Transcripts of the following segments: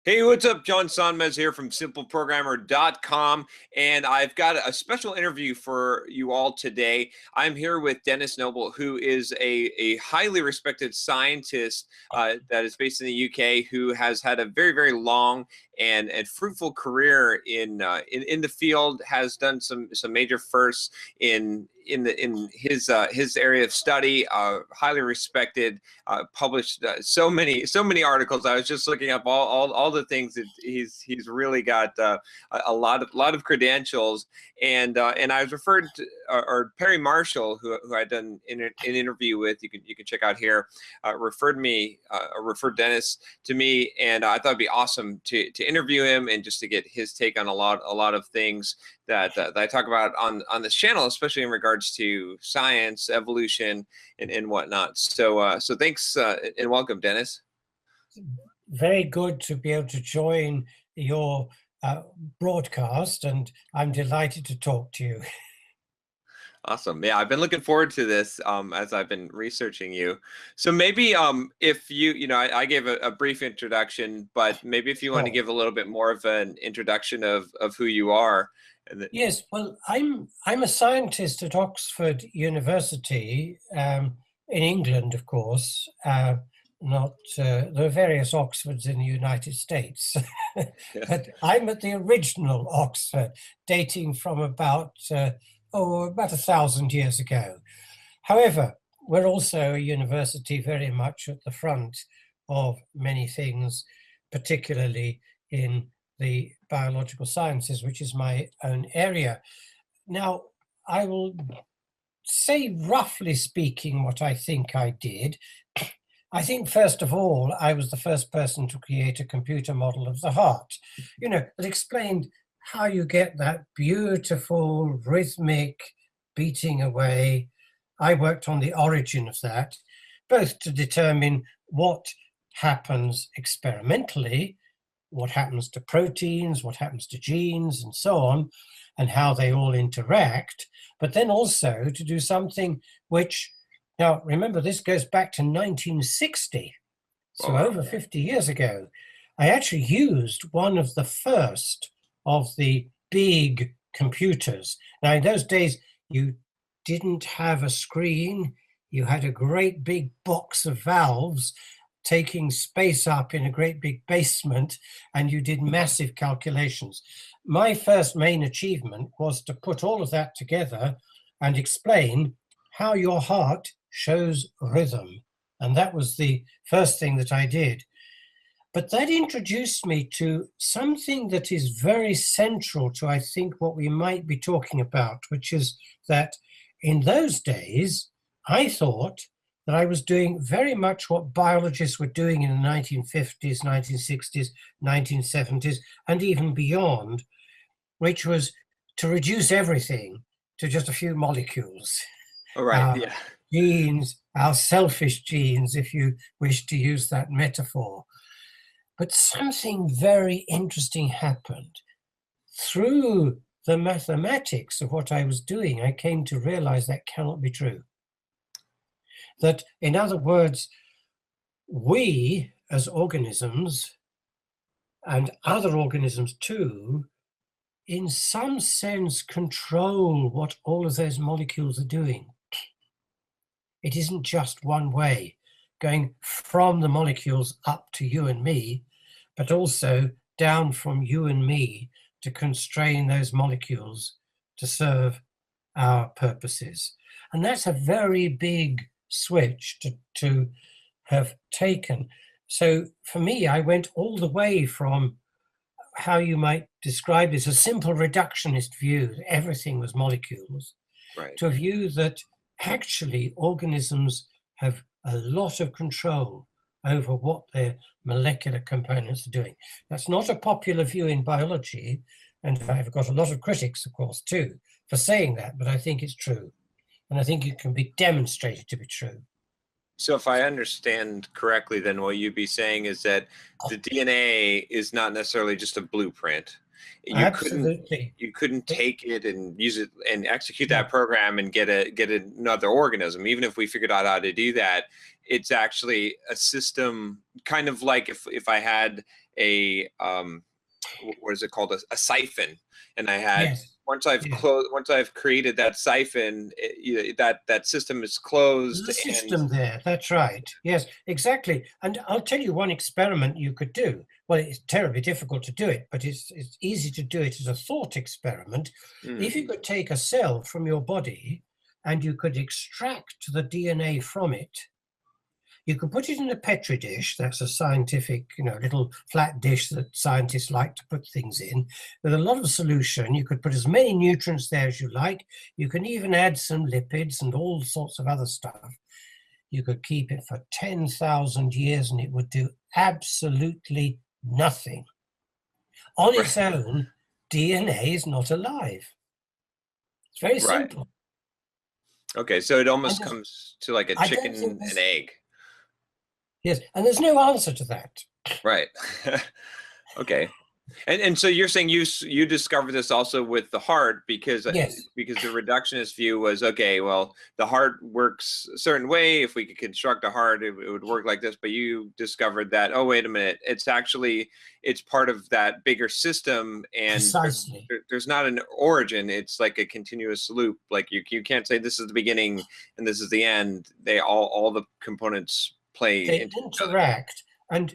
Hey, what's up? John Sonmez here from simpleprogrammer.com, and I've got a special interview for you all today. I'm here with Denis Noble, who is a highly respected scientist that is based in the UK, who has had a very, very long and fruitful career in the field, has done some major firsts in his area of study, highly respected, published so many articles. I was just looking up all the things that he's really got a lot of credentials, and I was referred to, or Perry Marshall, who I'd done an interview with. You can check out here. Referred Denis to me, and I thought it'd be awesome to interview him and just to get his take on a lot of things that I talk about on this channel, especially in regards to science, evolution, and whatnot. So thanks and welcome, Denis. Very good to be able to join your broadcast, and I'm delighted to talk to you. Awesome. Yeah, I've been looking forward to this as I've been researching you. So maybe if I gave a brief introduction, but maybe if you want to give a little bit more of an introduction of who you are. Yes, well, I'm a scientist at Oxford University in England, of course. There are various Oxfords in the United States, but I'm at the original Oxford, dating from about 1,000 years ago. However, we're also a university very much at the front of many things, particularly in the biological sciences, which is my own area. Now, I will say, roughly speaking, what I think I did. I think, first of all, I was the first person to create a computer model of the heart, that explained how you get that beautiful rhythmic beating away. I worked on the origin of that, both to determine what happens experimentally, what happens to proteins, what happens to genes, and so on, and how they all interact, but then also to do something which, now remember, this goes back to 1960, so over 50 years ago. I actually used one of the first of the big computers. Now, in those days, you didn't have a screen. You had a great big box of valves taking space up in a great big basement, and you did massive calculations. My first main achievement was to put all of that together and explain how your heart shows rhythm. And that was the first thing that I did. But that introduced me to something that is very central to, I think, what we might be talking about, which is that in those days, I thought that I was doing very much what biologists were doing in the 1950s, 1960s, 1970s, and even beyond, which was to reduce everything to just a few molecules. All right, yeah. Genes, our selfish genes, if you wish to use that metaphor. But something very interesting happened. Through the mathematics of what I was doing, I came to realize that cannot be true. That, in other words, we as organisms, and other organisms too, in some sense control what all of those molecules are doing. It isn't just one way, going from the molecules up to you and me, but also down from you and me to constrain those molecules to serve our purposes. And that's a very big switch to have taken. So for me, I went all the way from how you might describe this, a simple reductionist view, that everything was molecules, right, to a view that actually organisms have a lot of control over what their molecular components are doing. That's not a popular view in biology, and I've got a lot of critics, of course, too, for saying that, but I think it's true. And I think it can be demonstrated to be true. So if I understand correctly, then what you'd be saying is that the DNA is not necessarily just a blueprint. Absolutely. You couldn't take it and use it and execute that program and get another organism. Even if we figured out how to do that, it's actually a system, kind of like if I had a what is it called, a siphon, and I had Yes. once I've Yes. once I've created that siphon, that system is closed. There's a And system there. That's right. Yes, exactly. And I'll tell you one experiment you could do. Well, it's terribly difficult to do it, but it's easy to do it as a thought experiment. If you could take a cell from your body and you could extract the DNA from it, you could put it in a petri dish. That's a scientific, little flat dish that scientists like to put things in, with a lot of solution. You could put as many nutrients there as you like. You can even add some lipids and all sorts of other stuff. You could keep it for 10,000 years and it would do absolutely nothing. On its own, DNA is not alive. It's very simple. Okay, so it almost comes to like a chicken and egg. Yes, and there's no answer to that. Right. Okay. And so you're saying you discovered this also with the heart, because because the reductionist view was, okay, well, the heart works a certain way. If we could construct a heart, it would work like this. But you discovered that, oh, wait a minute, it's part of that bigger system, and there's not an origin. It's like a continuous loop. Like you can't say this is the beginning and this is the end. They all the components play into interact. And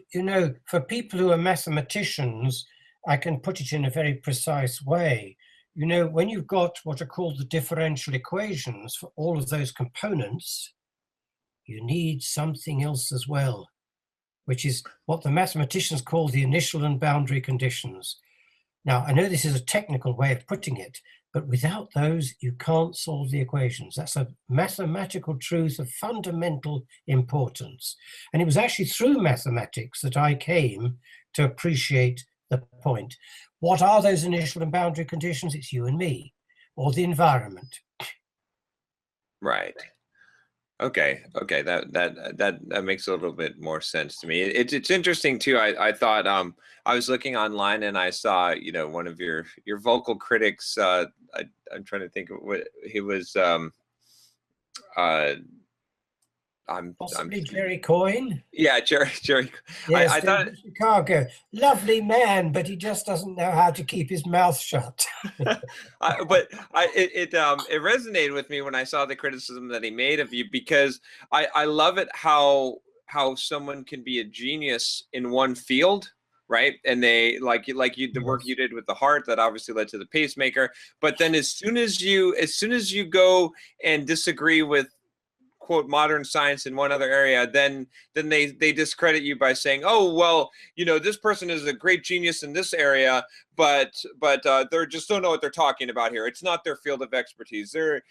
for people who are mathematicians, I can put it in a very precise way. When you've got what are called the differential equations for all of those components, you need something else as well, which is what the mathematicians call the initial and boundary conditions. Now, I know this is a technical way of putting it, but without those, you can't solve the equations. That's a mathematical truth of fundamental importance. And it was actually through mathematics that I came to appreciate the point. What are those initial and boundary conditions? It's you and me, or the environment. Right. Okay. That makes a little bit more sense to me. It's interesting too. I thought I was looking online and I saw one of your vocal critics. I'm trying to think of what he was. Possibly Jerry Coyne. Yeah, Jerry. Yes, I thought Chicago, lovely man, but he just doesn't know how to keep his mouth shut. It resonated with me when I saw the criticism that he made of you, because I love it how someone can be a genius in one field, right? And they like the work you did with the heart that obviously led to the pacemaker. But then as soon as you go and disagree with, quote, modern science in one other area, then they discredit you by saying, oh, well, this person is a great genius in this area, but they just don't know what they're talking about here. It's not their field of expertise. They're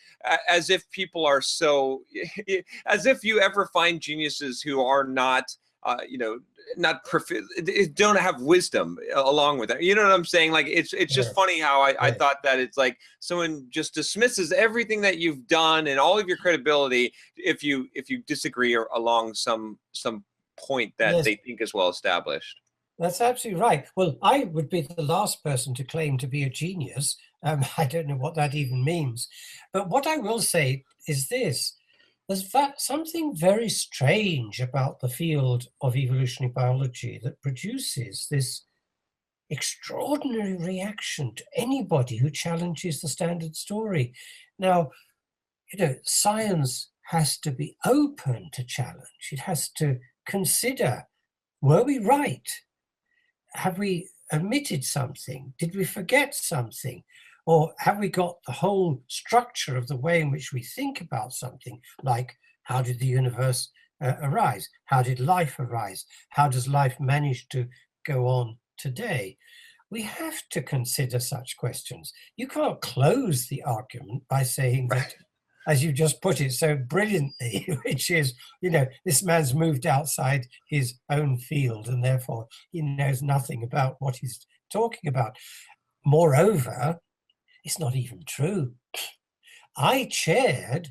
as if people are so, as if you ever find geniuses who are not don't have wisdom along with it. You know what I'm saying? Like it's just funny how I thought that it's like someone just dismisses everything that you've done and all of your credibility if you disagree along some point that they think is well established. That's absolutely right. Well, I would be the last person to claim to be a genius. I don't know what that even means. But what I will say is this. There's something very strange about the field of evolutionary biology that produces this extraordinary reaction to anybody who challenges the standard story. Now, science has to be open to challenge. It has to consider, were we right? Have we omitted something? Did we forget something? Or have we got the whole structure of the way in which we think about something, like how did the universe arise? How did life arise? How does life manage to go on today? We have to consider such questions. You can't close the argument by saying that, as you just put it so brilliantly, which is, this man's moved outside his own field and therefore he knows nothing about what he's talking about. Moreover, it's not even true. I chaired,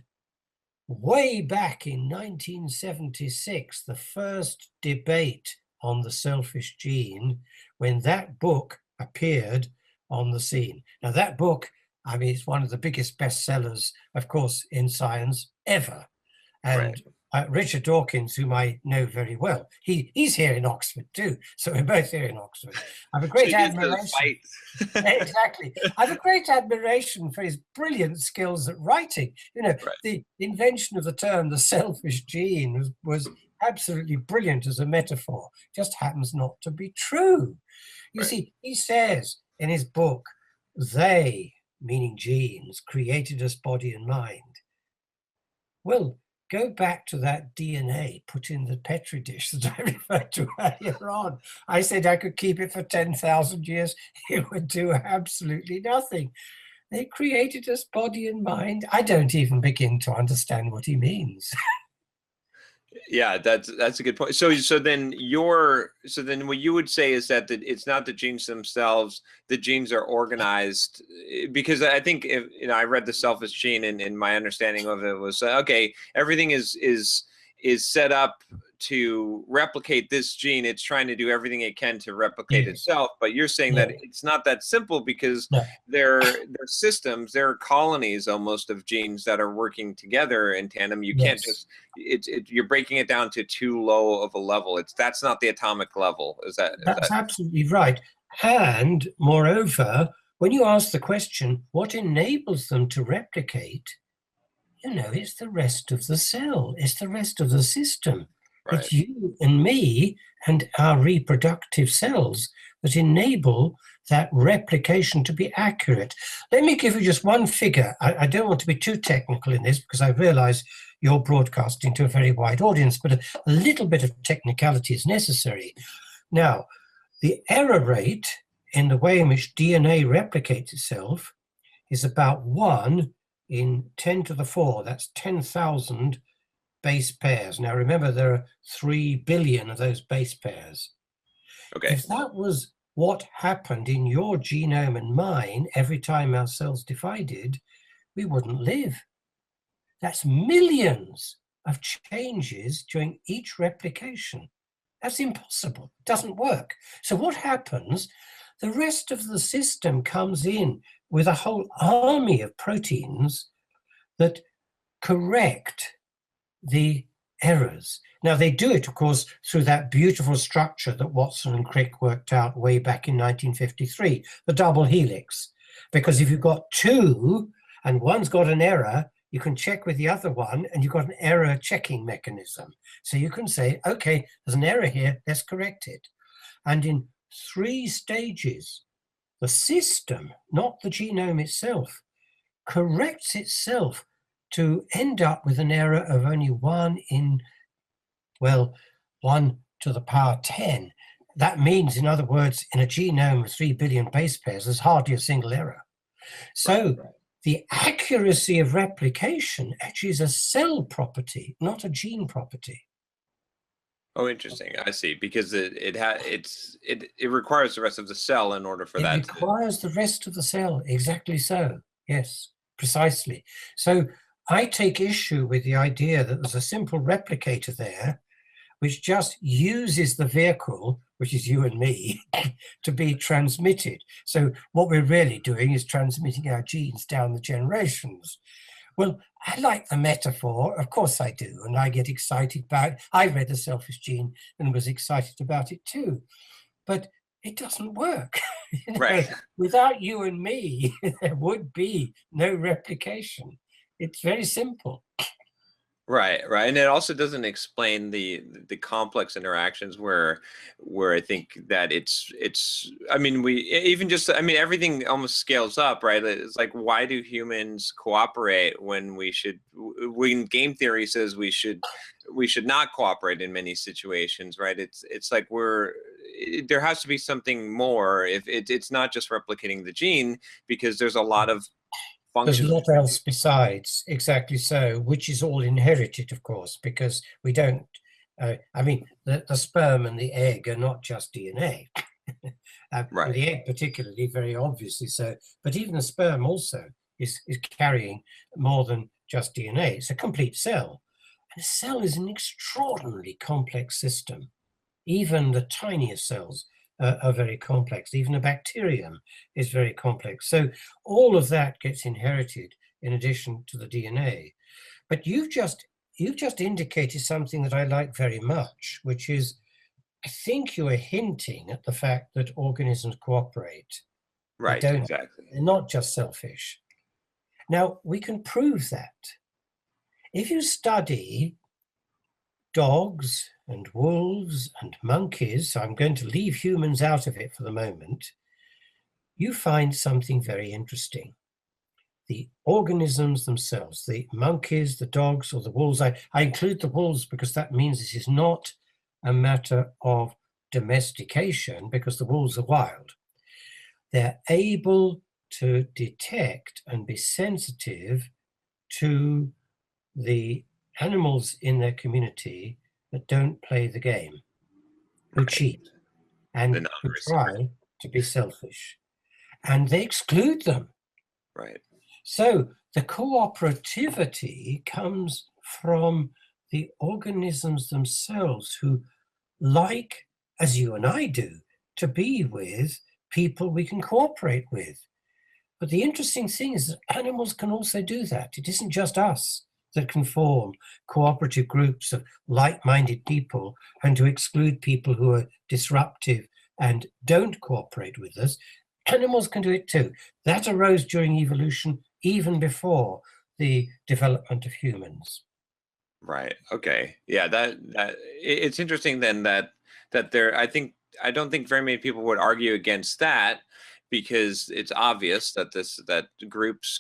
way back in 1976, the first debate on the selfish gene when that book appeared on the scene. Now, that book, it's one of the biggest bestsellers, of course, in science ever. And Richard Dawkins, whom I know very well, he's here in Oxford too, so we're both here in Oxford. I have a great admiration. Exactly. I have a great admiration for his brilliant skills at writing. You know, Right. the invention of the term "the selfish gene" was absolutely brilliant as a metaphor. Just happens not to be true. You see, he says in his book, "They," meaning genes, "created us body and mind." Well, go back to that DNA put in the Petri dish that I referred to earlier on. I said I could keep it for 10,000 years. It would do absolutely nothing. They created us body and mind. I don't even begin to understand what he means. Yeah, that's a good point. So then what you would say is that it's not the genes themselves. The genes are organized, because I think, if I read The Selfish Gene, and my understanding of it was, okay, everything is set up to replicate this gene. It's trying to do everything it can to replicate itself. But you're saying that it's not that simple, because they're systems, they're colonies almost of genes that are working together in tandem. You can't just, you're breaking it down to too low of a level. That's not the atomic level. That's absolutely right. And moreover, when you ask the question, what enables them to replicate, it's the rest of the cell. It's the rest of the system. Right. It's you and me and our reproductive cells that enable that replication to be accurate. Let me give you just one figure. I don't want to be too technical in this, because I realize you're broadcasting to a very wide audience, but a little bit of technicality is necessary. Now, the error rate in the way in which DNA replicates itself is about 1 in 10 to the 4. That's 10,000 base pairs. Now, remember, there are 3 billion of those base pairs. Okay. If that was what happened in your genome and mine every time our cells divided, we wouldn't live. That's millions of changes during each replication. That's impossible. It doesn't work. So what happens? The rest of the system comes in with a whole army of proteins that correct the errors. Now, they do it, of course, through that beautiful structure that Watson and Crick worked out way back in 1953, the double helix. Because if you've got 2 and one's got an error, you can check with the other one, and you've got an error checking mechanism. So you can say, okay, there's an error here, let's correct it. And in 3 stages, the system, not the genome itself, corrects itself to end up with an error of only 1 in, 1 to the power 10. That means, in other words, in a genome of 3 billion base pairs, there's hardly a single error. So the accuracy of replication actually is a cell property, not a gene property. Oh, interesting. I see. Because it requires the rest of the cell in order for that. It requires the rest of the cell. Exactly so. Yes, precisely. So I take issue with the idea that there's a simple replicator there, which just uses the vehicle, which is you and me, to be transmitted. So what we're really doing is transmitting our genes down the generations. Well, I like the metaphor, of course I do, and I get excited about it. I read The Selfish Gene and was excited about it too, but it doesn't work. Right. Without you and me, there would be no replication. It's very simple. Right, and it also doesn't explain the complex interactions where I think that it's. I mean, everything almost scales up, right? It's like, why do humans cooperate when when game theory says we should not cooperate in many situations, right? It's like there has to be something more. If it's not just replicating the gene, because there's a lot of functions. There's a lot else besides, exactly so, which is all inherited, of course, because we don't, the sperm and the egg are not just DNA. Right. The egg particularly, very obviously so, but even the sperm also is carrying more than just DNA. It's a complete cell. And a cell is an extraordinarily complex system. Even the tiniest cells are very complex. Even a bacterium is very complex. So all of that gets inherited in addition to the DNA. But you've just you've just indicated something that I like very much, which is, I think you are hinting at the fact that organisms cooperate. Right, They're exactly. not just selfish. Now, we can prove that. If you study dogs and wolves and monkeys, so I'm going to leave humans out of it for the moment, you find something very interesting. The organisms themselves, the monkeys, the dogs, or the wolves, I include the wolves because that means this is not a matter of domestication, because the wolves are wild. They're able to detect and be sensitive to the animals in their community that don't play the game, who cheat, The and who non-reciprocity. try to be selfish. And they exclude them. Right. So the cooperativity comes from the organisms themselves, who like, as you and I do, to be with people we can cooperate with. But the interesting thing is that animals can also do that. It isn't just us that can form cooperative groups of like-minded people and to exclude people who are disruptive and don't cooperate with us. Animals can do it too. That arose during evolution, even before the development of humans. Right. Okay. Yeah. It's interesting then that there. I don't think very many people would argue against that, because it's obvious that that groups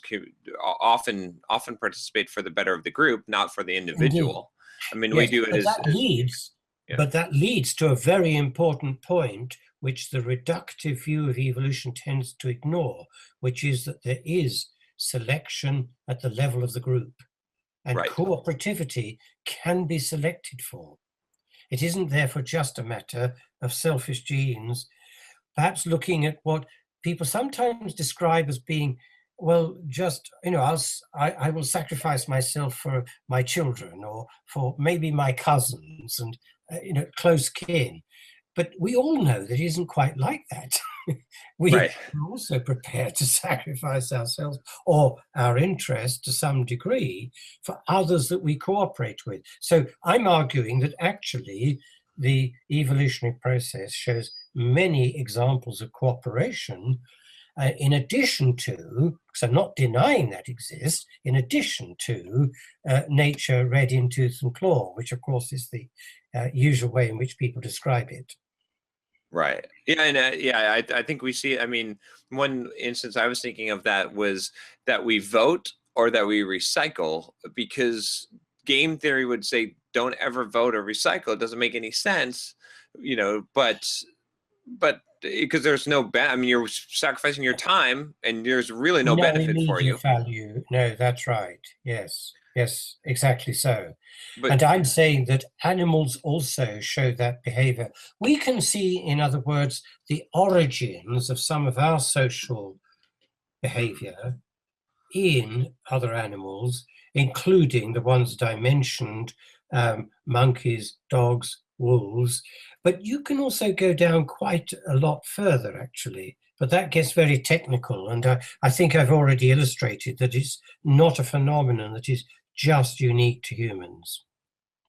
often participate for the better of the group, not for the Indeed. individual. I mean, we Yes, do it but yeah. that leads to a very important point, which the reductive view of evolution tends to ignore, which is that there is selection at the level of the group, and Right. cooperativity can be selected for. It isn't therefore just a matter of selfish genes, perhaps looking at what people sometimes describe as being, well, just, I will sacrifice myself for my children, or for maybe my cousins and, close kin. But we all know that it isn't quite like that. We Right. are also prepared to sacrifice ourselves or our interest to some degree for others that we cooperate with. So I'm arguing that actually the evolutionary process shows many examples of cooperation, in addition to, because I'm not denying that exists, in addition to nature red in tooth and claw, which of course is the usual way in which people describe it. Right. Yeah, and I think we see. I mean, one instance I was thinking of that was that we vote or that we recycle, because game theory would say don't ever vote or recycle. It doesn't make any sense, but because there's no I mean, you're sacrificing your time, and there's really no No benefit for you. immediate value. No, that's right. Yes, yes, exactly so. But And I'm saying that animals also show that behavior. We can see, in other words, the origins of some of our social behavior in other animals, including the ones that I mentioned, monkeys, dogs, wolves. But you can also go down quite a lot further, actually. But that gets very technical. And I think I've already illustrated that it's not a phenomenon that is just unique to humans.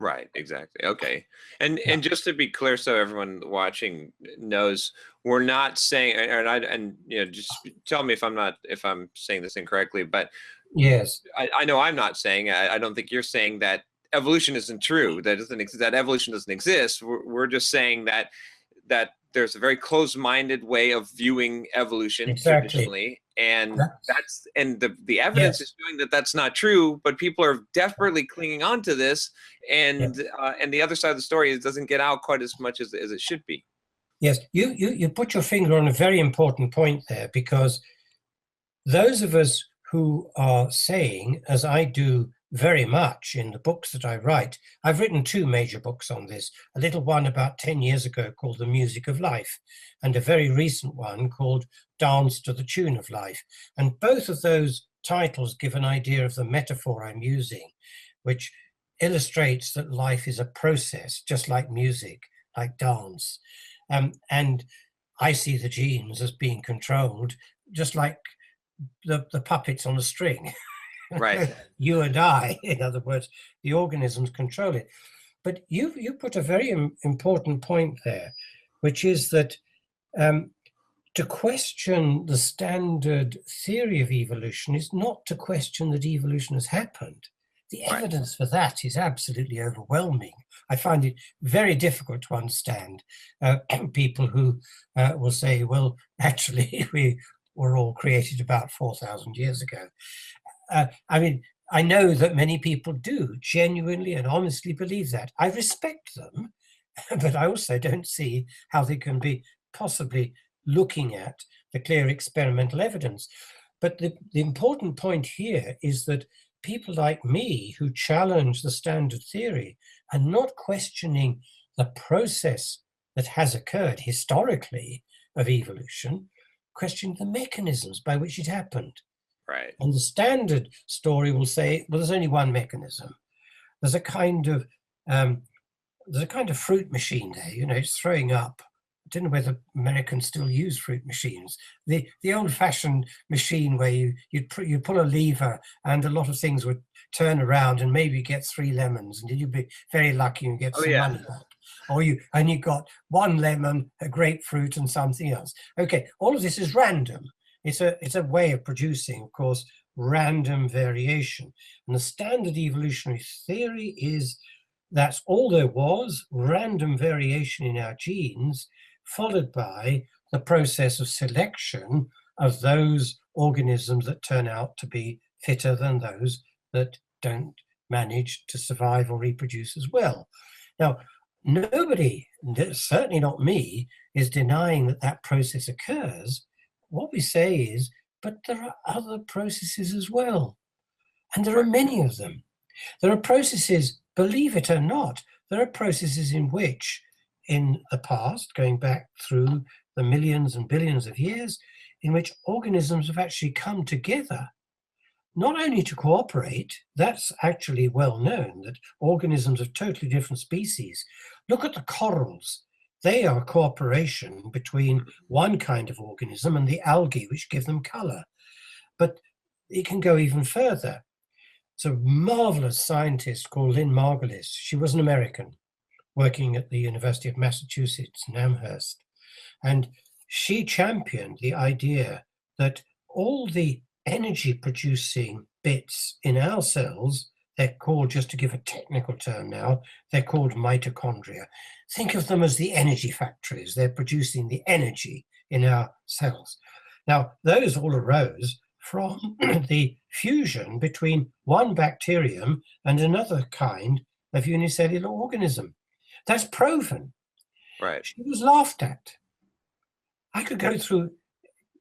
right, exactly. Okay. And Yeah. just to be clear, so everyone watching knows, we're not saying, and just tell me if I'm saying this incorrectly, but Yes. I know I'm not saying, I don't think you're saying that evolution isn't true, that evolution doesn't exist. We're just saying that there's a very closed-minded way of viewing evolution Exactly. traditionally, and the evidence Yes. is showing that that's not true, but people are desperately clinging on to this, Yeah. and the other side of the story is it doesn't get out quite as much as it should be. Yes. You put your finger on a very important point there, because those of us who are saying, as I do very much in the books that I write, I've written two major books on this, a little one about 10 years ago called The Music of Life, and a very recent one called Dance to the Tune of Life. And both of those titles give an idea of the metaphor I'm using, which illustrates that life is a process, just like music, like dance. And I see the genes as being controlled, just like the puppets on a string. Right. You and I, in other words, the organisms control it. But you put a very important point there, which is that to question the standard theory of evolution is not to question that evolution has happened. The evidence for that is absolutely overwhelming. I find it very difficult to understand people who will say, well, actually, we were all created about 4,000 years ago. I mean, I know that many people do genuinely and honestly believe that. I respect them, but I also don't see how they can be possibly looking at the clear experimental evidence. But the important point here is that people like me who challenge the standard theory are not questioning the process that has occurred historically of evolution, questioning the mechanisms by which it happened. Right. And the standard story will say, well, there's only one mechanism. There's a kind of fruit machine there, you know, it's throwing up. I don't know whether Americans still use fruit machines. The old-fashioned machine where you pull a lever and a lot of things would turn around and maybe you get 3 lemons and you'd be very lucky and get some money back. Or you got 1 lemon, a grapefruit and something else. Okay, all of this is random. It's a way of producing, of course, random variation. And the standard evolutionary theory is that's all there was, random variation in our genes, followed by the process of selection of those organisms that turn out to be fitter than those that don't manage to survive or reproduce as well. Now, nobody, certainly not me, is denying that that process occurs. What we say is, but there are other processes as well. And there are many of them. There are processes, believe it or not, there are processes in which, in the past, going back through the millions and billions of years, in which organisms have actually come together, not only to cooperate, that's actually well known, that organisms of totally different species. Look at the corals. They are cooperation between one kind of organism and the algae, which give them color. But it can go even further. It's a marvelous scientist called Lynn Margulis. She was an American working at the University of Massachusetts in Amherst. And she championed the idea that all the energy producing bits in our cells, they're called, just to give a technical term now, they're called mitochondria. Think of them as the energy factories. They're producing the energy in our cells. Now, those all arose from the fusion between one bacterium and another kind of unicellular organism. That's proven. Right. She was laughed at. I could go through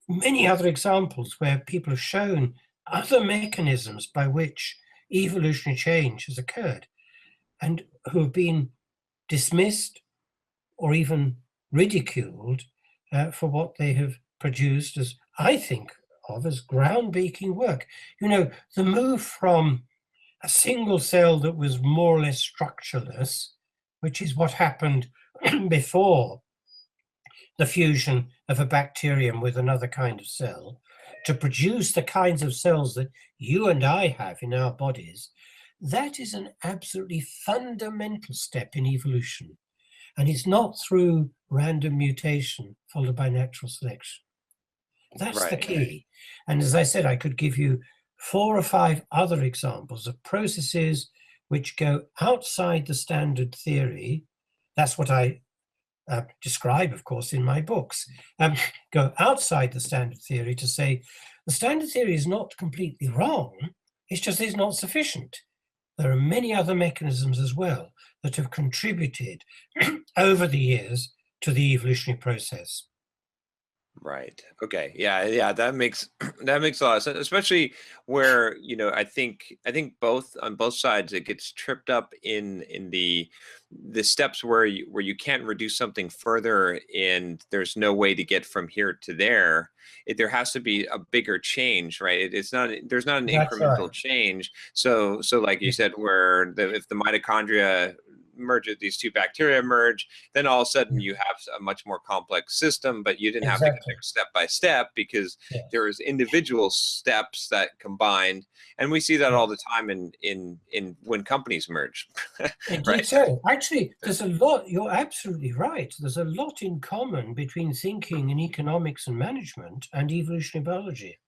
many other examples where people have shown other mechanisms by which evolutionary change has occurred and who have been dismissed or even ridiculed for what they have produced as, I think of as, groundbreaking work. You know, the move from a single cell that was more or less structureless, which is what happened before the fusion of a bacterium with another kind of cell, to produce the kinds of cells that you and I have in our bodies, that is an absolutely fundamental step in evolution. And it's not through random mutation followed by natural selection. That's the key. And as I said, I could give you 4 or 5 other examples of processes which go outside the standard theory. That's what I describe, of course, in my books. Go outside the standard theory to say the standard theory is not completely wrong, it's just it's not sufficient. There are many other mechanisms as well that have contributed over the years to the evolutionary process. Right. Okay. Yeah. That makes that makes a lot of sense, especially where, you know, I think both on both sides it gets tripped up in the steps where you can't reduce something further and there's no way to get from here to there. There has to be a bigger change, right? It's not, there's not an That's incremental right. change. So like you said, where if the mitochondria these two bacteria merge, then all of a sudden you have a much more complex system, but you didn't have to go step by step because there was individual steps that combined. And we see that all the time in when companies merge. Indeed, so actually, there's a lot. You're absolutely right. There's a lot in common between thinking in economics and management and evolutionary biology.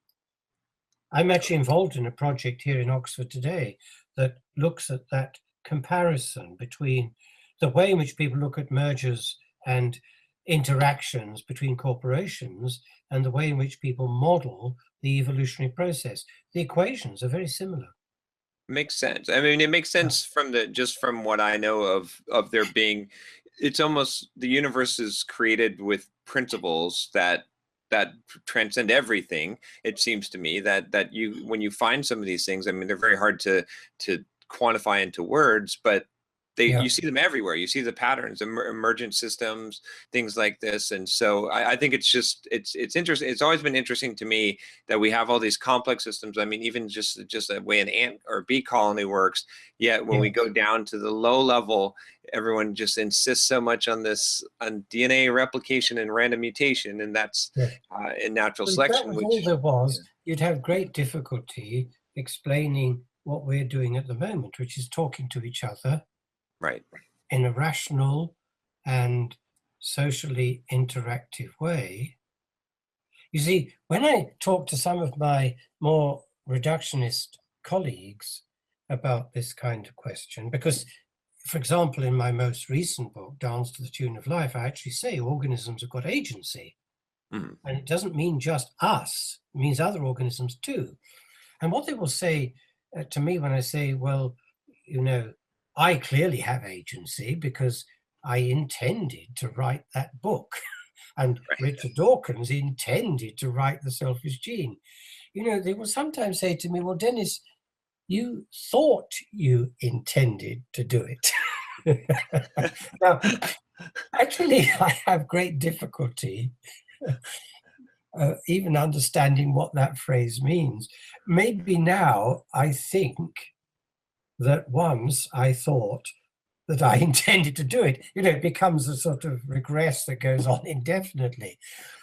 I'm actually involved in a project here in Oxford today that looks at that comparison between the way in which people look at mergers and interactions between corporations and the way in which people model the evolutionary process. The equations are very similar. Makes sense. I mean, it makes sense from just from what I know of there being, it's almost the universe is created with principles that transcend everything. It seems to me that you, when you find some of these things, I mean, they're very hard to quantify into words, but you see them everywhere. You see the patterns, emergent systems, things like this. And so I think it's interesting. It's always been interesting to me that we have all these complex systems. I mean, even just the way an ant or bee colony works. Yet when we go down to the low level, everyone just insists so much on DNA replication and random mutation, and that's in natural selection. If that was all there was, you'd have great difficulty explaining what we're doing at the moment, which is talking to each other. Right. In a rational and socially interactive way. You see, when I talk to some of my more reductionist colleagues about this kind of question, because, for example, in my most recent book, Dance to the Tune of Life, I actually say organisms have got agency. And it doesn't mean just us, it means other organisms too. And what they will say to me when I say, well, you know, I clearly have agency because I intended to write that book. And Richard Dawkins intended to write The Selfish Gene. You know, they will sometimes say to me, well, Denis, you thought you intended to do it. Now, actually, I have great difficulty even understanding what that phrase means. Maybe now I think that once I thought that I intended to do it, you know, it becomes a sort of regress that goes on indefinitely.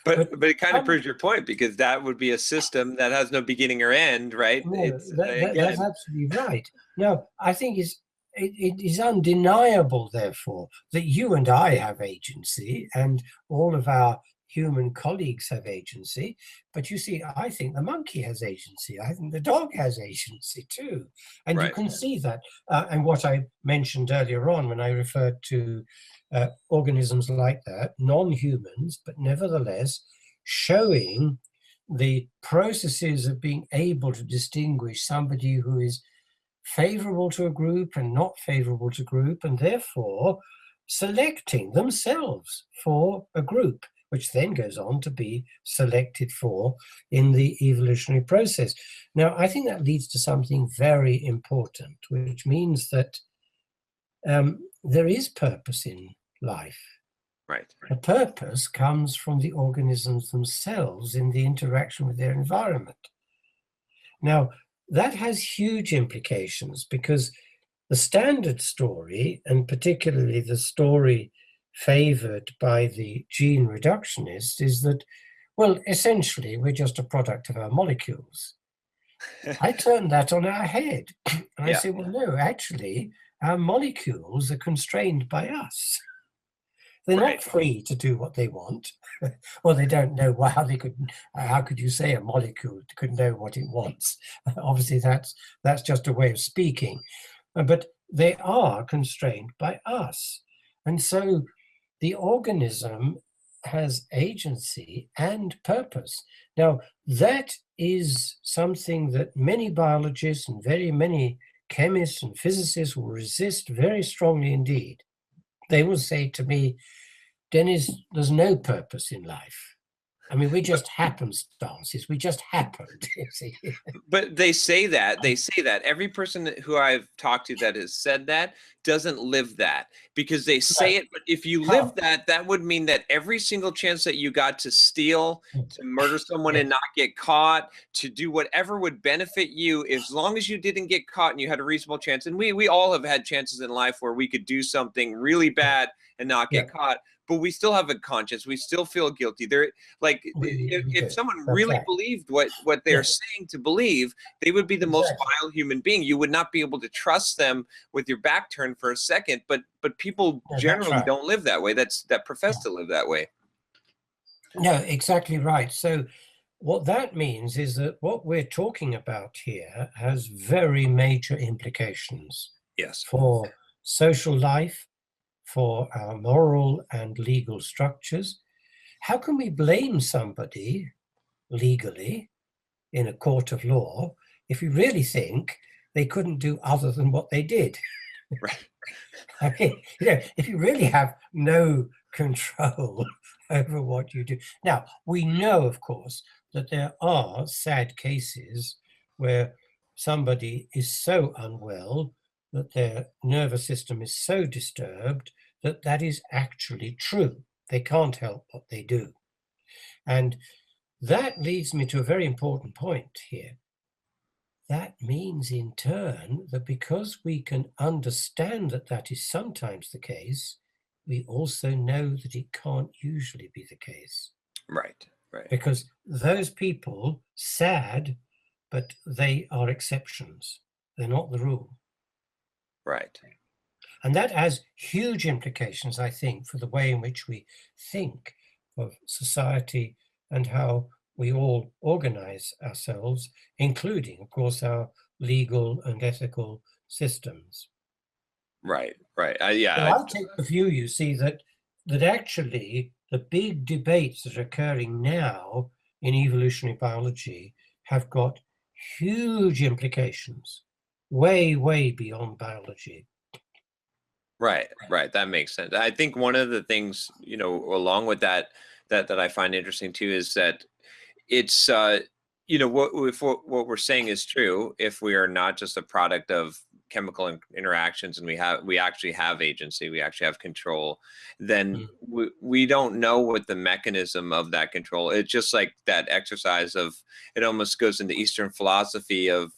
But it kind of proves your point, because that would be a system that has no beginning or end, right? No, that's absolutely right. No, I think it is undeniable, therefore, that you and I have agency and all of our human colleagues have agency. But you see, I think the monkey has agency. I think the dog has agency too. And you can see that. And what I mentioned earlier on when I referred to organisms like that, non-humans, but nevertheless showing the processes of being able to distinguish somebody who is favorable to a group and not favorable to group, and therefore selecting themselves for a group, which then goes on to be selected for in the evolutionary process. Now, I think that leads to something very important, which means that there is purpose in life. Right. The purpose comes from the organisms themselves in the interaction with their environment. Now, that has huge implications, because the standard story, and particularly the story favored by the gene reductionist, is that, well, essentially, we're just a product of our molecules. I turn that on our head. And I say, well, no, actually, our molecules are constrained by us. They're not free to do what they want. Well, they don't know how could you say a molecule could know what it wants? Obviously, that's just a way of speaking. But they are constrained by us. And so the organism has agency and purpose. Now, that is something that many biologists and very many chemists and physicists will resist very strongly indeed. They will say to me, Denis, there's no purpose in life. I mean, we just happenstances. We just happened. You see. But they say that every person who I've talked to that has said that doesn't live that, because they say it. But if you live that, that would mean that every single chance that you got to steal, to murder someone and not get caught, to do whatever would benefit you, as long as you didn't get caught and you had a reasonable chance. And we all have had chances in life where we could do something really bad and not get caught, but we still have a conscience. We still feel guilty. They're like, if someone really believed what they're saying to believe, they would be the most vile human being. You would not be able to trust them with your back turned for a second. But people generally don't live that way. That profess to live that way. No, exactly right. So what that means is that what we're talking about here has very major implications. Yes. For social life, for our moral and legal structures. How can we blame somebody legally in a court of law if we really think they couldn't do other than what they did? Right. I mean, if you really have no control over what you do. Now, we know, of course, that there are sad cases where somebody is so unwell that their nervous system is so disturbed that that is actually true. They can't help what they do. And that leads me to a very important point here. That means in turn that because we can understand that that is sometimes the case, we also know that it can't usually be the case. Right, right. Because those people, sad, but they are exceptions. They're not the rule. Right. And that has huge implications, I think, for the way in which we think of society and how we all organize ourselves, including, of course, our legal and ethical systems. Right, right. Yeah. So I take the view, you see, that actually the big debates that are occurring now in evolutionary biology have got huge implications, way, way beyond biology. Right, right. That makes sense. I think one of the things, along with that I find interesting too, is that it's, what we're saying is true. If we are not just a product of chemical interactions and we actually have agency, we actually have control, then we don't know what the mechanism of that control. It's just like that exercise of, it almost goes into Eastern philosophy of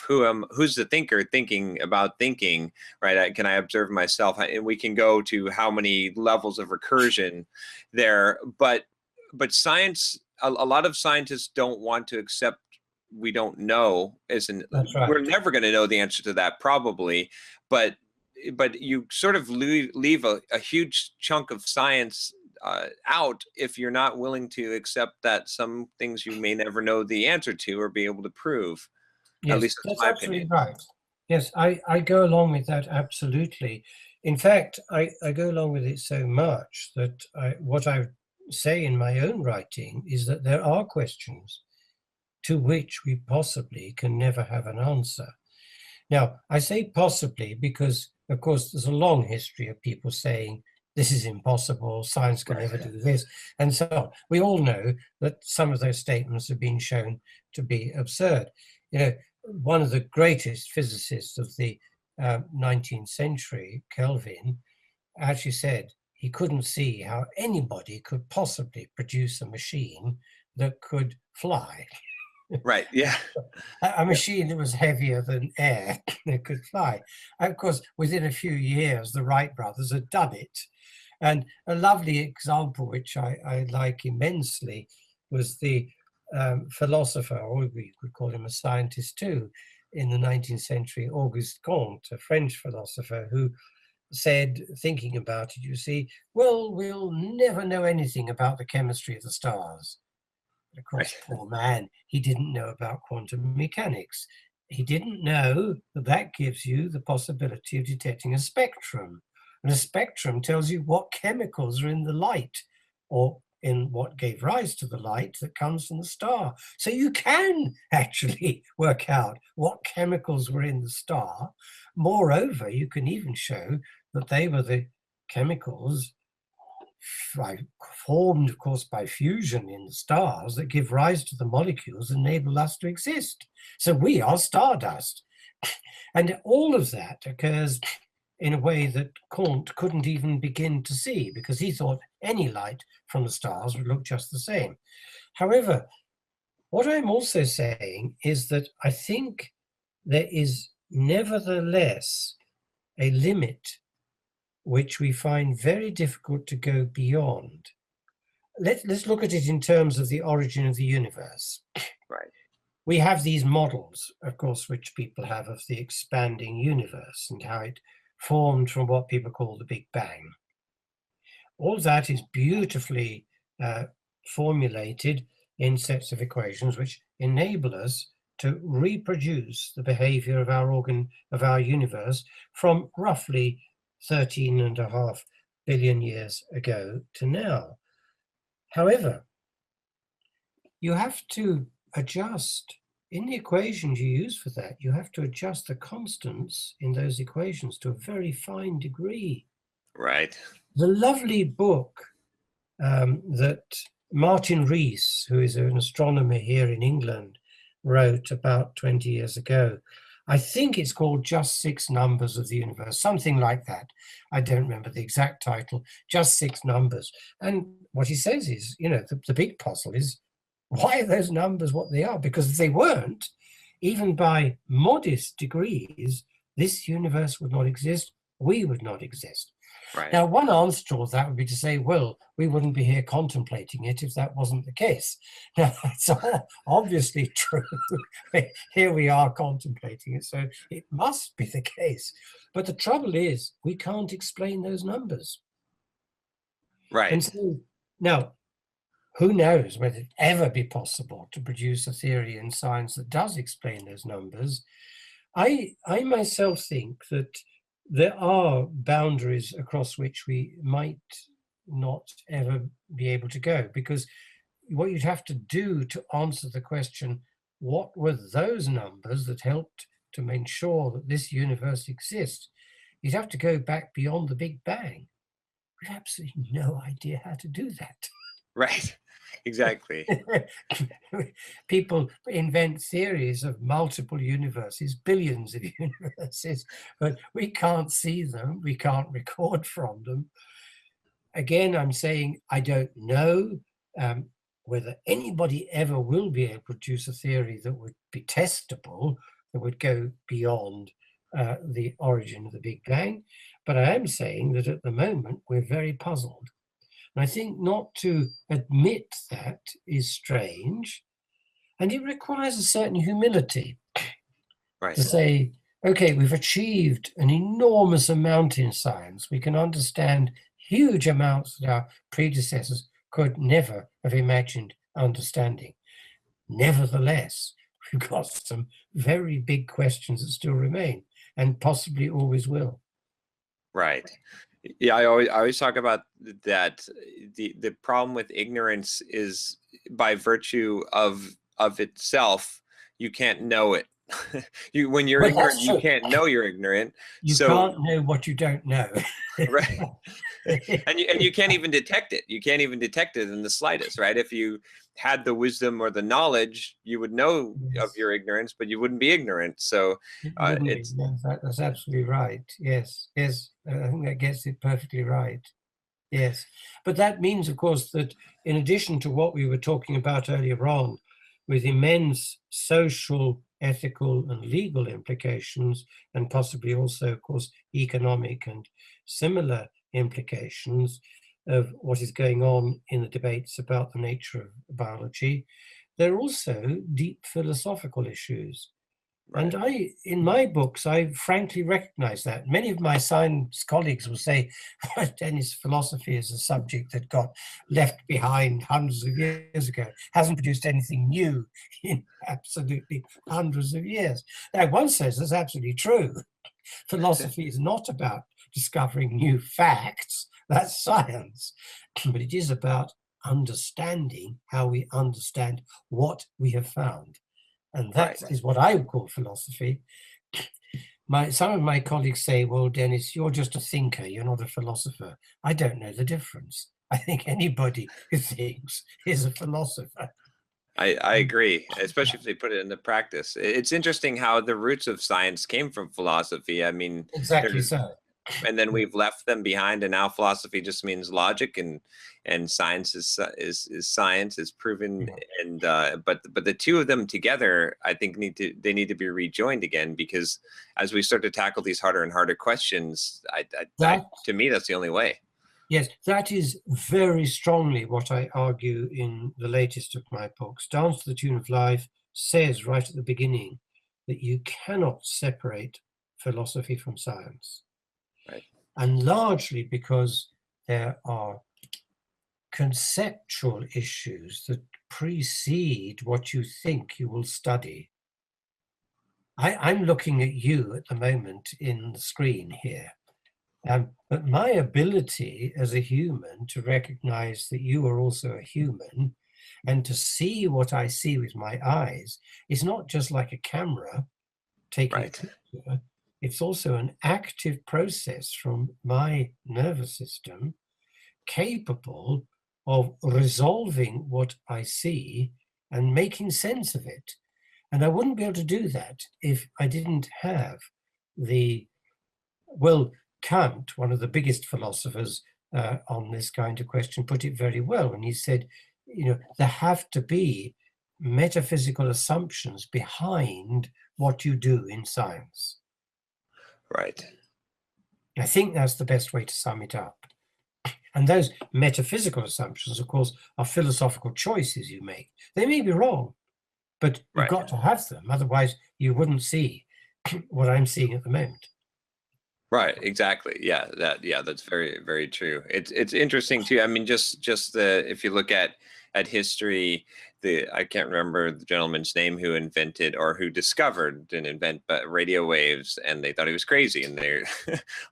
who's the thinker thinking about thinking, right? Can I observe myself? And we can go to how many levels of recursion there, but science, a lot of scientists don't want to accept we don't know. That's right. We're never going to know the answer to that, probably, but you sort of leave a huge chunk of science out if you're not willing to accept that some things you may never know the answer to or be able to prove. Yes, at least that's absolutely right. Yes, I go along with that absolutely. In fact, I go along with it so much that what I say in my own writing is that there are questions to which we possibly can never have an answer. Now, I say possibly because, of course, there's a long history of people saying this is impossible, science can never do this, and so on. We all know that some of those statements have been shown to be absurd. One of the greatest physicists of the 19th century, Kelvin, actually said he couldn't see how anybody could possibly produce a machine that could fly. Right, yeah. A machine that was heavier than air that could fly. And of course, within a few years, the Wright brothers had done it. And a lovely example, which I like immensely, was the philosopher, or we could call him a scientist too, in the 19th century, Auguste Comte, a French philosopher, who said, thinking about it, you see, well, we'll never know anything about the chemistry of the stars. But of course, poor man, he didn't know about quantum mechanics. He didn't know that that gives you the possibility of detecting a spectrum. And a spectrum tells you what chemicals are in the light, or in what gave rise to the light that comes from the star. So you can actually work out what chemicals were in the star. Moreover, you can even show that they were the chemicals formed, of course, by fusion in the stars that give rise to the molecules that enable us to exist. So we are stardust. And all of that occurs in a way that Kant couldn't even begin to see, because he thought any light from the stars would look just the same. However, what I'm also saying is that I think there is nevertheless a limit which we find very difficult to go beyond. Let's look at it in terms of the origin of the universe. Right. We have these models, of course, which people have of the expanding universe and how it formed from what people call the Big Bang. All that is beautifully formulated in sets of equations which enable us to reproduce the behavior of our universe from roughly 13.5 billion years ago to now. However, you have to adjust in the equations you use for that. You have to adjust the constants in those equations to a very fine degree. Right. The lovely book that Martin Rees, who is an astronomer here in England, wrote about 20 years ago. I think it's called Just Six Numbers of the Universe, something like that. I don't remember the exact title, Just Six Numbers. And what he says is, the big puzzle is, why are those numbers what they are? Because if they weren't, even by modest degrees, this universe would not exist, we would not exist. Right. Now, one answer to all that would be to say, well, we wouldn't be here contemplating it if that wasn't the case. Now, it's obviously true. Here we are contemplating it, so it must be the case. But the trouble is, we can't explain those numbers. Right. And so, now, who knows whether it ever be possible to produce a theory in science that does explain those numbers. I myself think that there are boundaries across which we might not ever be able to go, because what you'd have to do to answer the question, what were those numbers that helped to ensure that this universe exists? You'd have to go back beyond the Big Bang. We have absolutely no idea how to do that. Right. Exactly. People invent theories of multiple universes, billions of universes, but we can't see them, we can't record from them. Again, I'm saying I don't know whether anybody ever will be able to produce a theory that would be testable, that would go beyond the origin of the Big Bang, but I am saying that at the moment we're very puzzled. And I think not to admit that is strange, and it requires a certain humility. Right. To say, okay, we've achieved an enormous amount in science. We can understand huge amounts that our predecessors could never have imagined understanding. Nevertheless, we've got some very big questions that still remain, and possibly always will. Right. Yeah, I always talk about that. The problem with ignorance is, by virtue of itself, you can't know it. When you're ignorant, you can't know you're ignorant. You can't know what you don't know. Right. And you can't even detect it. You can't even detect it in the slightest, right? If you had the wisdom or the knowledge, you would know of your ignorance, but you wouldn't be ignorant. So that's absolutely right. Yes. I think that gets it perfectly right. Yes. But that means, of course, that in addition to what we were talking about earlier on, with immense social, ethical, and legal implications, and possibly also, of course, economic and similar implications of what is going on in the debates about the nature of biology, there are also deep philosophical issues. Right. And in my books, I frankly recognize that. Many of my science colleagues will say, Denis, philosophy is a subject that got left behind hundreds of years ago, hasn't produced anything new in absolutely hundreds of years. Now, one says that's absolutely true. Philosophy is not about discovering new facts, that's science, but it is about understanding how we understand what we have found. And that is what I would call philosophy. Some of my colleagues say, well, Denis, you're just a thinker, you're not a philosopher. I don't know the difference. I think anybody who thinks is a philosopher. I agree, especially if they put it into practice. It's interesting how the roots of science came from philosophy. I mean, Exactly there's, so. and then we've left them behind, and now philosophy just means logic, and science is science, is proven. And but the two of them together, I think need to be rejoined again, because as we start to tackle these harder and harder questions, to me that's the only way. Yes, that is very strongly what I argue in the latest of my books. Dance to the Tune of Life says right at the beginning that you cannot separate philosophy from science. Right. And largely because there are conceptual issues that precede what you think you will study. I'm looking at you at the moment in the screen here. But my ability as a human to recognize that you are also a human and to see what I see with my eyes is not just like a camera taking a picture. It's also an active process from my nervous system capable of resolving what I see and making sense of it. And I wouldn't be able to do that if I didn't have the, well, Kant, one of the biggest philosophers on this kind of question, put it very well when he said, there have to be metaphysical assumptions behind what you do in science. Right. I think that's the best way to sum it up. And those metaphysical assumptions, of course, are philosophical choices you make. They may be wrong, but you've got to have them. Otherwise, you wouldn't see what I'm seeing at the moment. Right, exactly. Yeah, that's very, very true. It's interesting too. I mean, just if you look at history, I can't remember the gentleman's name who invented or who discovered, didn't invent, but radio waves, and they thought he was crazy, and they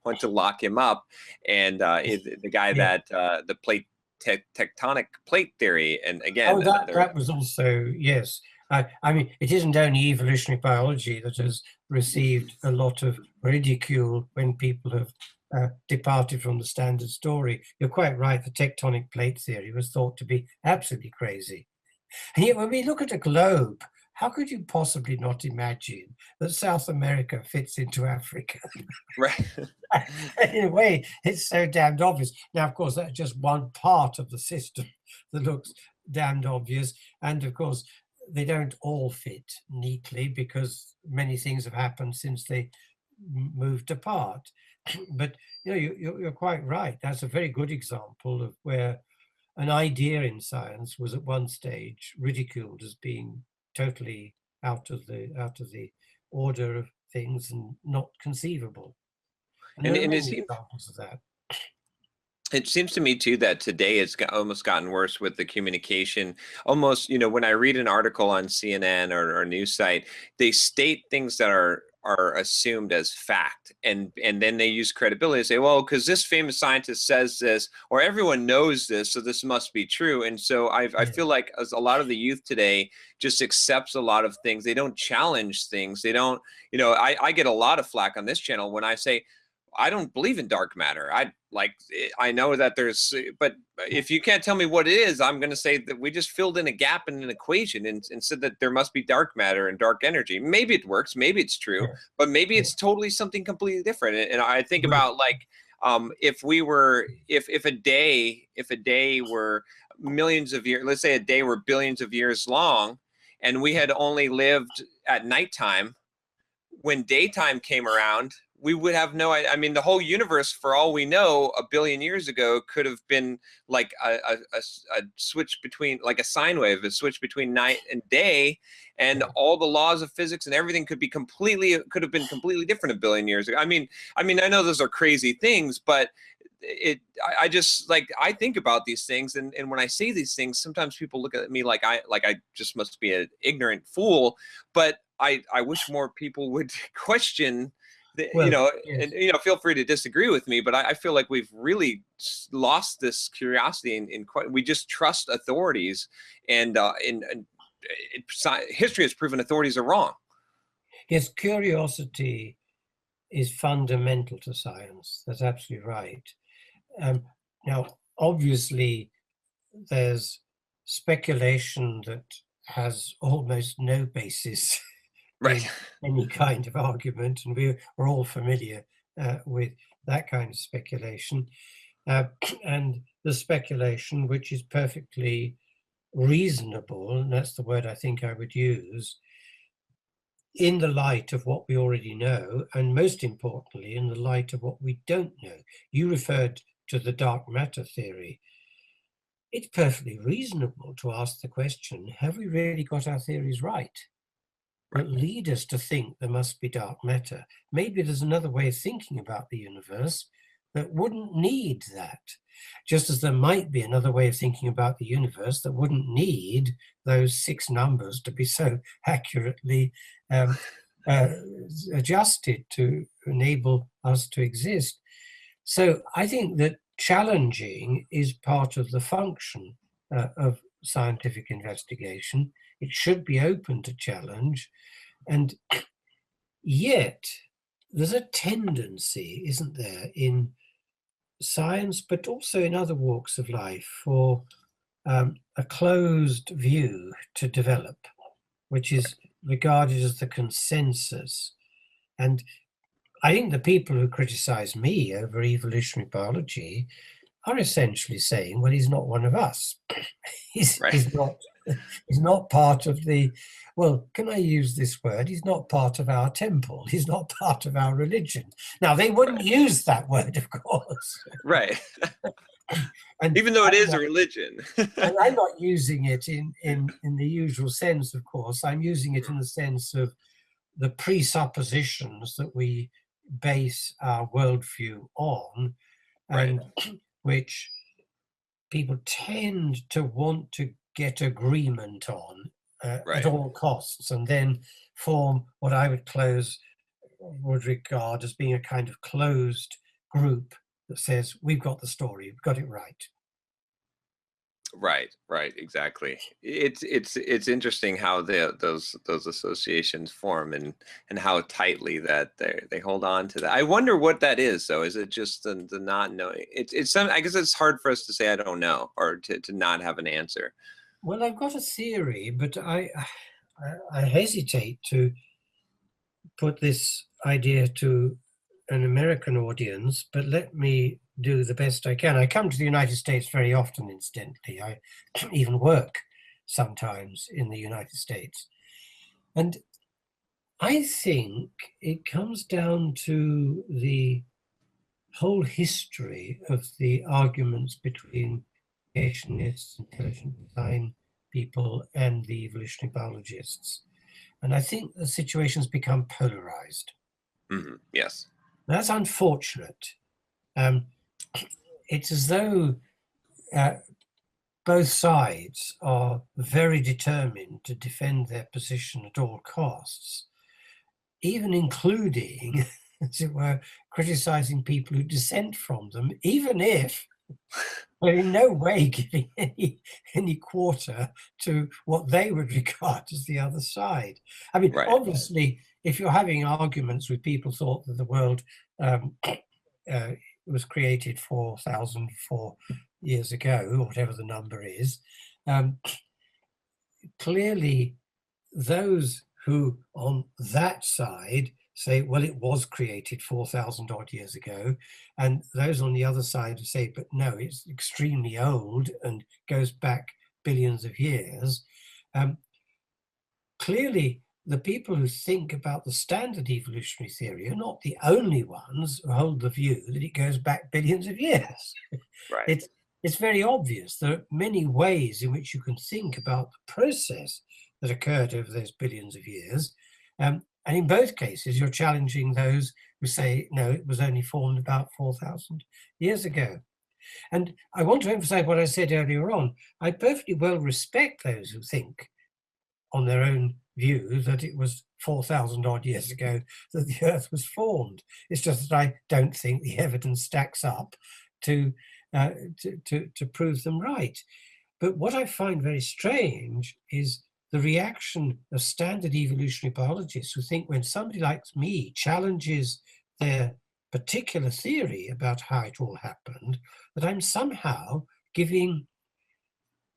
went to lock him up. And the guy that the tectonic plate theory, and again, that was also, yes. I mean, it isn't only evolutionary biology that has received a lot of ridicule when people have departed from the standard story. You're quite right, the tectonic plate theory was thought to be absolutely crazy. And yet when we look at a globe, how could you possibly not imagine that South America fits into Africa? Right. In a way, it's so damned obvious. Now, of course, that's just one part of the system that looks damned obvious. And of course, they don't all fit neatly because many things have happened since they moved apart. But you're quite right. That's a very good example of where an idea in science was at one stage ridiculed as being totally out of the order of things and not conceivable. And there are many examples of that. It seems to me too that today it's almost gotten worse with the communication. Almost, when I read an article on CNN or a news site, they state things that are assumed as fact, and then they use credibility to say, well, because this famous scientist says this, or everyone knows this, so this must be true. And so I feel like as a lot of the youth today just accepts a lot of things. They don't challenge things. They don't, I get a lot of flack on this channel when I say I don't believe in dark matter. I know that but if you can't tell me what it is, I'm going to say that we just filled in a gap in an equation and said that there must be dark matter and dark energy. Maybe it works, maybe it's true, but maybe it's totally something completely different. And I think about if a day were millions of years, let's say a day were billions of years long, and we had only lived at nighttime, when daytime came around, we would have no, I mean, the whole universe, for all we know, a billion years ago could have been like a switch between, like a sine wave, a switch between night and day, and all the laws of physics and everything could have been completely different a billion years ago. I mean, I know those are crazy things, but I just I think about these things, and when I say these things, sometimes people look at me like I just must be an ignorant fool, but I wish more people would question feel free to disagree with me, but I feel like we've really lost this curiosity and we just trust authorities, and history has proven authorities are wrong. Yes, curiosity is fundamental to science. That's absolutely right. Now, obviously there's speculation that has almost no basis Right. in any kind of argument, and we're all familiar with that kind of speculation. And the speculation, which is perfectly reasonable, and that's the word I think I would use, in the light of what we already know, and most importantly, in the light of what we don't know. You referred to the dark matter theory. It's perfectly reasonable to ask the question, have we really got our theories right? That lead us to think there must be dark matter. Maybe there's another way of thinking about the universe that wouldn't need that. Just as there might be another way of thinking about the universe that wouldn't need those 6 numbers to be so accurately adjusted to enable us to exist. So I think that challenging is part of the function of scientific investigation. It should be open to challenge. And yet, there's a tendency, isn't there, in science, but also in other walks of life, for a closed view to develop, which is regarded as the consensus. And I think the people who criticize me over evolutionary biology are essentially saying, well, he's not one of us. He's not part of the, well, can I use this word? He's not part of our temple. He's not part of our religion. Now, they wouldn't use that word, of course. Right. And even though it is a religion. And I'm not using it in the usual sense, of course. I'm using it in the sense of the presuppositions that we base our worldview on, and which people tend to want to get agreement on at all costs, and then form what I would regard as being a kind of closed group that says, we've got the story, we've got it right. Right, exactly. It's interesting how those associations form, and how tightly that they hold on to that. I wonder what that is, though. Is it just the not knowing? It's some, I guess it's hard for us to say I don't know, or to not have an answer. Well, I've got a theory, but I hesitate to put this idea to an American audience, but let me do the best I can. I come to the United States very often, incidentally. I even work sometimes in the United States. And I think it comes down to the whole history of the arguments between creationists, intelligent design people, and the evolutionary biologists. And I think the situation's become polarized. Mm-hmm. Yes. That's unfortunate. It's as though both sides are very determined to defend their position at all costs, even including, as it were, criticizing people who dissent from them, even if they're in no way giving any quarter to what they would regard as the other side. I mean, obviously, if you're having arguments with people who thought that the world was created 4,004 years ago, or whatever the number is, clearly those who on that side say, well, it was created 4,000 odd years ago, and those on the other side say, but no, it's extremely old and goes back billions of years. Clearly, the people who think about the standard evolutionary theory are not the only ones who hold the view that it goes back billions of years. It's very obvious. There are many ways in which you can think about the process that occurred over those billions of years. And in both cases, you're challenging those who say, no, it was only formed about 4,000 years ago. And I want to emphasize what I said earlier on. I perfectly well respect those who think on their own view that it was 4,000 odd years ago that the Earth was formed. It's just that I don't think the evidence stacks up to prove them right. But what I find very strange is the reaction of standard evolutionary biologists who think when somebody like me challenges their particular theory about how it all happened, that I'm somehow giving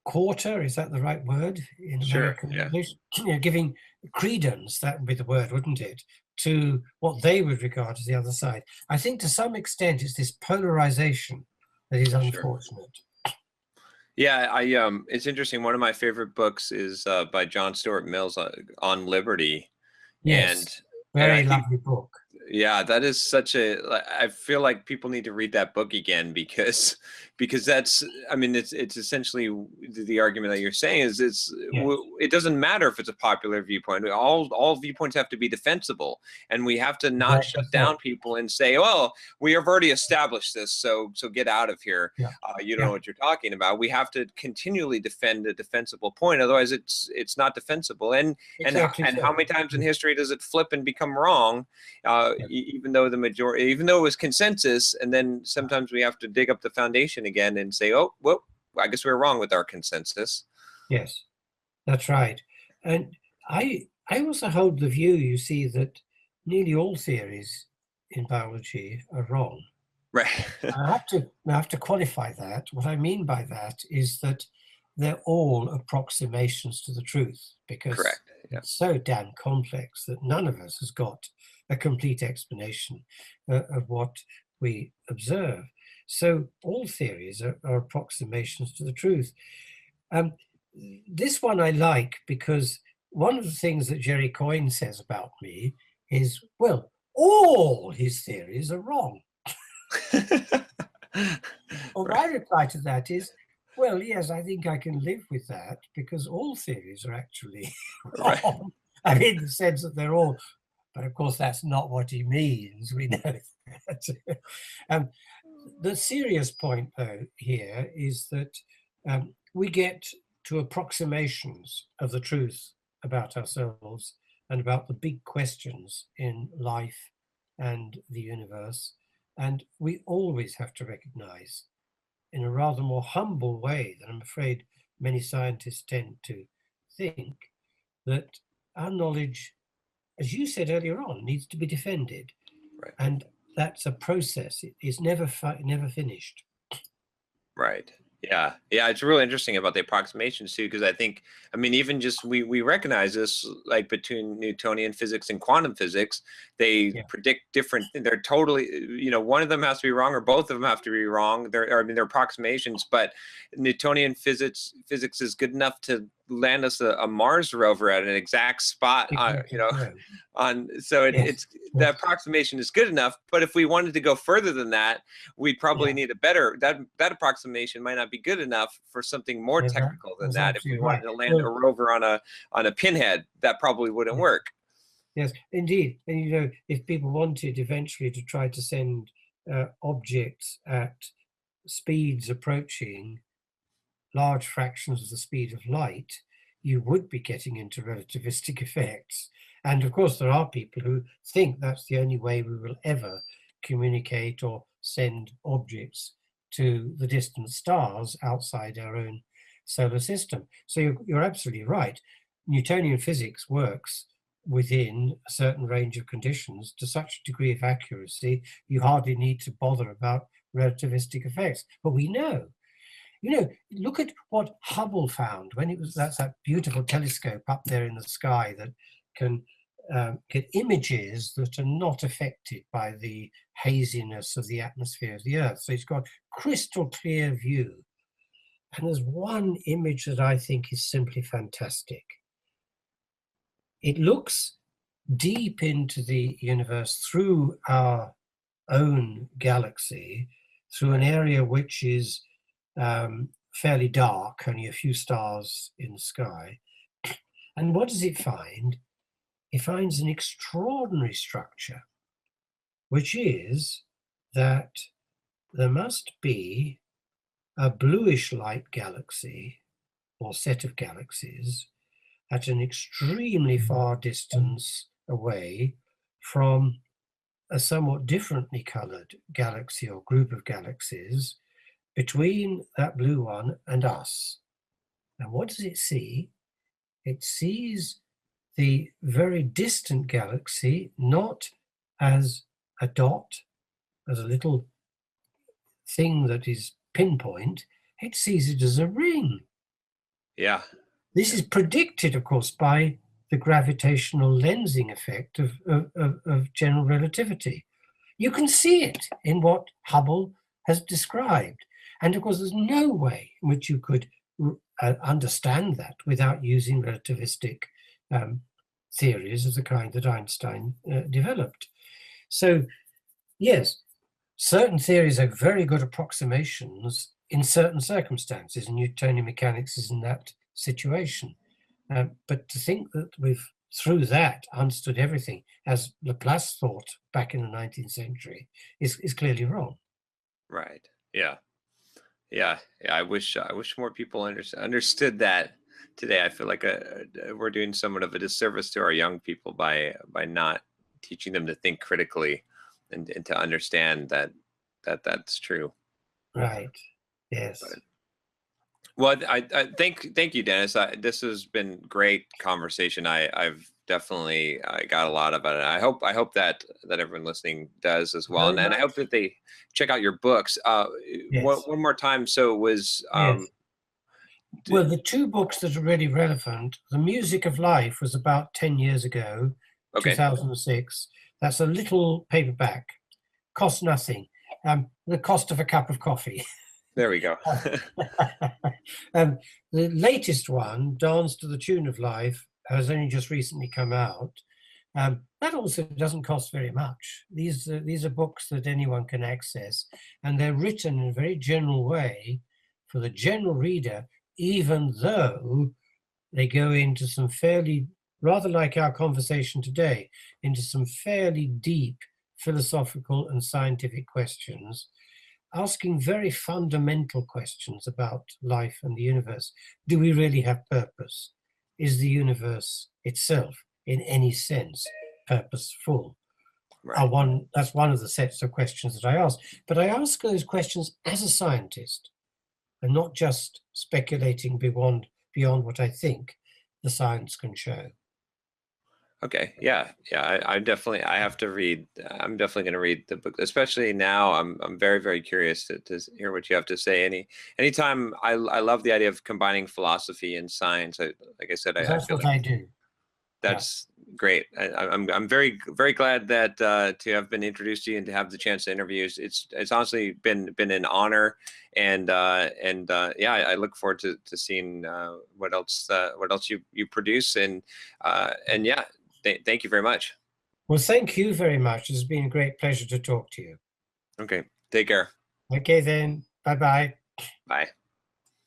quarter, is that the right word in Sure. American Yeah. English? Giving credence, that would be the word, wouldn't it, to what they would regard as the other side. I think to some extent it's this polarization that is Sure. unfortunate. Yeah, it's interesting. One of my favorite books is by John Stuart Mills, on liberty, and Yes, I very think, lovely book. yeah, that is such a, I feel like people need to read that book again, because that's, I mean, it's essentially the argument that you're saying is Yes, it doesn't matter if it's a popular viewpoint. All viewpoints have to be defensible, and we have to not exactly shut so. down people and say, well, we have already established this, so get out of here. Yeah, You don't know what you're talking about. We have to continually defend a defensible point, otherwise it's not defensible. exactly And how so. many times in history does it flip and become wrong? Yeah. Even though even though it was consensus, and then sometimes we have to dig up the foundation again and say, oh, well, I guess we were wrong with our consensus. Yes, that's right. And I also hold the view, you see, that nearly all theories in biology are wrong. Right. I have to qualify that. What I mean by that is that they're all approximations to the truth, because Correct. Yeah. it's so damn complex that none of us has got a complete explanation of what we observe. So all theories are approximations to the truth. This one I like because one of the things that Jerry Coyne says about me is, well, all his theories are wrong. Well, my Right. reply to that is, well, yes, I think I can live with that, because all theories are actually Right. wrong. I mean, in the sense that they're all, but of course, that's not what he means. We know that. The serious point, though, here is that we get to approximations of the truth about ourselves and about the big questions in life and the universe. And we always have to recognize, in a rather more humble way than I'm afraid many scientists tend to think, that our knowledge, as you said earlier on, needs to be defended. Right. And that's a process. It is never finished. Right. Yeah. Yeah. It's really interesting about the approximations too, because I think, I mean, even just we recognize this, like between Newtonian physics and quantum physics, they Yeah. predict different. They're totally, one of them has to be wrong, or both of them have to be wrong. They're approximations, but Newtonian physics is good enough to land us a Mars rover at an exact spot. Exactly so. So Yes. it's the approximation is good enough. But if we wanted to go further than that, we'd probably need a better, that approximation might not be good enough for something more technical than That's that. If we absolutely wanted right. to land a Well, rover on a pinhead, that probably wouldn't work. yes, indeed. And if people wanted eventually to try to send objects at speeds approaching large fractions of the speed of light, you would be getting into relativistic effects. And of course, there are people who think that's the only way we will ever communicate or send objects to the distant stars outside our own solar system. So you're absolutely right. Newtonian physics works within a certain range of conditions to such a degree of accuracy, you hardly need to bother about relativistic effects. But we know, look at what Hubble found when that's that beautiful telescope up there in the sky that can get images that are not affected by the haziness of the atmosphere of the Earth. So it's got crystal clear view. And there's one image that I think is simply fantastic. It looks deep into the universe through our own galaxy, through an area which is fairly dark, only a few stars in the sky. And what does it find? It finds an extraordinary structure, which is that there must be a bluish light galaxy or set of galaxies at an extremely far distance away from a somewhat differently colored galaxy or group of galaxies between that blue one and us. And what does it see? It sees the very distant galaxy not as a dot, as a little thing that is pinpoint, it sees it as a ring. Yeah. This is predicted, of course, by the gravitational lensing effect of general relativity. You can see it in what Hubble has described. And of course, there's no way in which you could understand that without using relativistic theories of the kind that Einstein developed. So, yes, certain theories are very good approximations in certain circumstances, and Newtonian mechanics is in that situation. But to think that we've, through that, understood everything, as Laplace thought back in the 19th century, is clearly wrong. Right. Yeah. Yeah. I wish more people understood that today. I feel like we're doing somewhat of a disservice to our young people by not teaching them to think critically and to understand that's true. Right. Yes. But, well, I thank you, Dennis. This has been great conversation. I've definitely got a lot of it. I hope that everyone listening does as well, and I hope that they check out your books. Yes. One more time. So it was yes. Well, the two books that are really relevant, The Music of Life was about 10 years ago, okay. 2006. That's a little paperback, costs nothing, the cost of a cup of coffee. There we go. The latest one, Dance to the Tune of Life, has only just recently come out. That also doesn't cost very much. These are books that anyone can access, and they're written in a very general way for the general reader, even though they go into some fairly, rather like our conversation today, into some fairly deep philosophical and scientific questions, asking very fundamental questions about life and the universe. Do we really have purpose? Is the universe itself, in any sense, purposeful? Right. That's one of the sets of questions that I ask. But I ask those questions as a scientist, and not just speculating beyond what I think the science can show. Okay. Yeah. I definitely, I have to read. I'm definitely going to read the book, especially now. I'm very, very curious to hear what you have to say. Anytime I love the idea of combining philosophy and science. Like I said, That's feel what like I do. that's great. I'm very, very glad that to have been introduced to you and to have the chance to interview. It's honestly been an honor, and yeah, I look forward to seeing what else you produce, and yeah. Thank you very much. Well, thank you very much. It's been a great pleasure to talk to you. Okay. Take care. Okay, then. Bye-bye. Bye.